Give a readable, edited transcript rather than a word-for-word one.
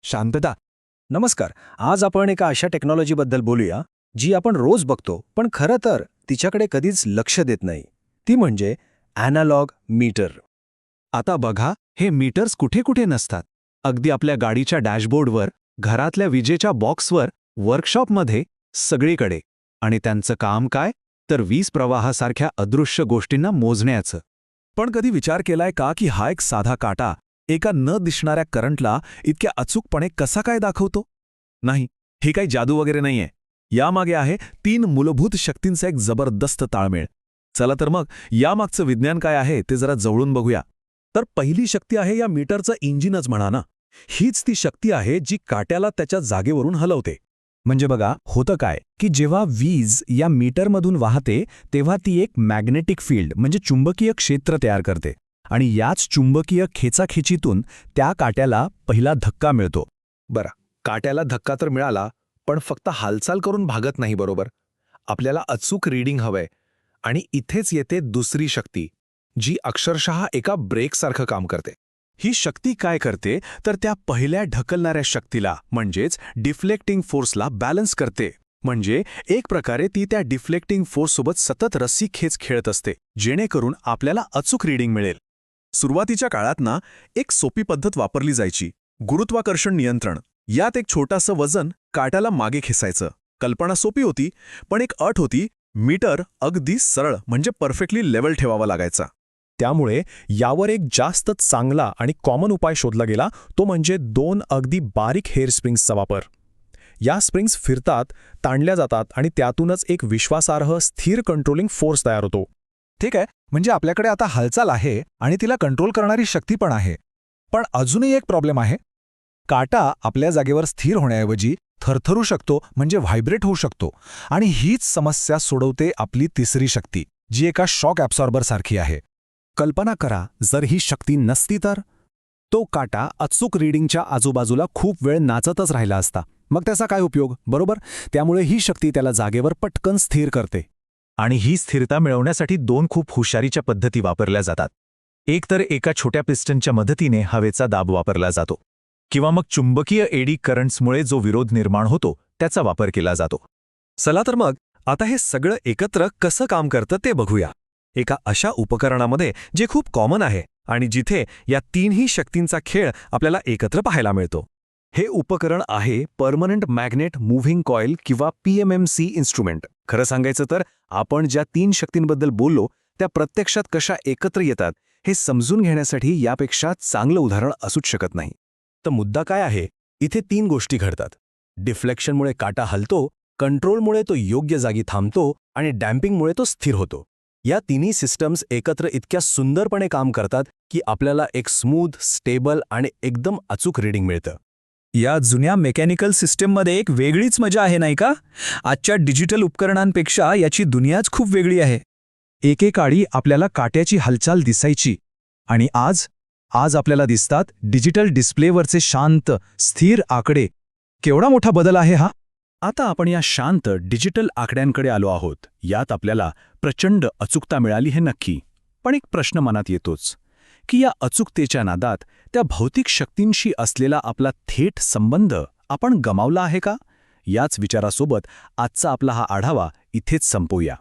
शांतता. नमस्कार. आज आपण एका अशा टेक्नॉलॉजीबद्दल बोलूया जी आपण रोज बघतो पण खरं तर तिच्याकडे कधीच लक्ष देत नाही. ती म्हणजे ॲनालॉग मीटर. आता बघा, हे मीटर्स कुठे कुठे नसतात. अगदी आपल्या गाडीच्या डॅशबोर्डवर, घरातल्या विजेच्या बॉक्सवर, वर्कशॉपमध्ये, सगळीकडे. आणि त्यांचं काम काय? तर वीज प्रवाहासारख्या अदृश्य गोष्टींना मोजण्याचं. पण कधी विचार केलाय का की हा एक साधा काटा एका न दिसणाऱ्या करंटला इतक्या अचूकपणे कसा काय दाखवतो? नाही, ही काही जादू वगैरे नाहीये. यामागे आहे 3 मूलभूत शक्तींचा एक जबरदस्त ताळमेळ. चला तर मग यामागचं विज्ञान काय आहे ते जरा जवळून बघूया. तर पहिली शक्ती आहे या मीटरचं इंजिनच म्हणा ना. हीच ती शक्ती आहे जी काट्याला त्याच्या जागेवरून हलवते. म्हणजे बघा, होतं काय की जेव्हा वीज या मीटरमधून वाहते तेव्हा ती एक मॅग्नेटिक फील्ड म्हणजे चुंबकीय क्षेत्र तयार करते. आणि याच चुंबकीय खेचाखेचीतून त्या काट्याला पहिला धक्का मिळतो. बरं, काट्याला धक्का तर मिळाला, पण फक्त हालचाल करून भागत नाही, बरोबर? आपल्याला अचूक रीडिंग हवंय. आणि इथेच येते दुसरी शक्ती, जी अक्षरशः एका ब्रेकसारखं काम करते. ही शक्ती काय करते तर त्या पहिल्या ढकलणाऱ्या शक्तीला म्हणजेच डिफ्लेक्टिंग फोर्सला बॅलन्स करते. म्हणजे एक प्रकारे ती त्या डिफ्लेक्टिंग फोर्ससोबत सतत रस्सी खेच खेळत असते, जेणेकरून आपल्याला अचूक रीडिंग मिळेल. सुरुवातीच्या काळात ना, एक सोपी पद्धत वापरली जायची, गुरुत्वाकर्षण नियंत्रण. यात एक छोटंसं वजन काट्याला मागे खेचायचं. कल्पना सोपी होती, पण एक अट होती, मीटर अगदी सरळ म्हणजे परफेक्टली लेवल ठेवावा लागायचा. त्यामुळे यावर एक जास्त चांगला आणि कॉमन उपाय शोधला गेला, तो म्हणजे 2 अगदी बारीक हेअर स्प्रिंग्सचा वापर. या स्प्रिंग्स फिरतात, ताणल्या जातात आणि त्यातूनच एक विश्वासार्ह स्थिर कंट्रोलिंग फोर्स तयार होतो. ठीक आहे, म्हणजे आपल्याकडे आता हालचाल आहे आणि तिला कंट्रोल करणारी शक्ती पण आहे. पण अजूनही एक प्रॉब्लेम आहे. काटा आपल्या जागेवर स्थिर होण्याऐवजी थरथरू शकतो, म्हणजे व्हायब्रेट होऊ शकतो. आणि हीच समस्या सोडवते आपली तिसरी शक्ती, जी एका शॉक ॲब्सॉर्बर सारखी आहे. कल्पना करा, जर ही शक्ती नसती तर तो काटा अचूक रीडिंगच्या आजूबाजूला खूप वेळ नाचतच राहिला असता. मग त्याचा काय उपयोग, बरोबर? त्यामुळे ही शक्ती त्याला जागेवर पटकन स्थिर करते. आणि ही स्थिरता मिळवण्यासाठी 2 खूप हुशारीच्या पद्धती वापरल्या जातात. एक तर एका छोट्या पिस्टनच्या मदतीने हवेचा दाब वापरला जातो, किंवा मग चुंबकीय एडी करंट्समुळे जो विरोध निर्माण होतो त्याचा वापर केला जातो. चला तर मग आता हे सगळं एकत्र कसं काम करतं ते बघूया. एका अशा उपकरणामध्ये जे खूप कॉमन आहे आणि जिथे या 3ही शक्तींचा खेळ आपल्याला एकत्र पाहायला मिळतो. हे उपकरण आहे परमनंट मॅग्नेट मूव्हिंग कॉईल किंवा PMMC इन्स्ट्रुमेंट. खरं सांगायचं तर आपण ज्या 3 शक्तींबद्दल बोललो त्या प्रत्यक्षात कशा एकत्र येतात हे समजून घेण्यासाठी यापेक्षा चांगलं उदाहरण असूच शकत नाही. तर मुद्दा काय आहे? इथे 3 गोष्टी घडतात. डिफ्लेक्शनमुळे काटा हलतो, कंट्रोलमुळे तो योग्य जागी थांबतो आणि डॅम्पिंगमुळे तो स्थिर होतो. या तिन्ही सिस्टम्स एकत्र इतक्या सुंदरपणे काम करतात की आपल्याला एक स्मूथ, स्टेबल आणि एकदम अचूक रीडिंग मिळतं. या जुन्या मेकॅनिकल सिस्टीममध्ये एक वेगळीच मजा आहे, नाही का? आजच्या डिजिटल उपकरणांपेक्षा याची दुनियाच खूप वेगळी आहे. एकेकाळी आपल्याला काट्याची हालचाल दिसायची, आणि आज आपल्याला दिसतात डिजिटल डिस्प्लेवरचे शांत, स्थिर आकडे. केवढा मोठा बदल आहे हा! आता आपण या शांत डिजिटल आकड्यांकडे आलो आहोत. यात आपल्याला प्रचंड अचूकता मिळाली हे नक्की. पण एक प्रश्न मनात येतोच की या अचूकतेच्या नादात त्या भौतिक शक्तींशी असलेला आपला थेट संबंध आपण गमावला आहे का? याच विचारासोबत आजचा आपला हा आढावा इथेच संपवूया.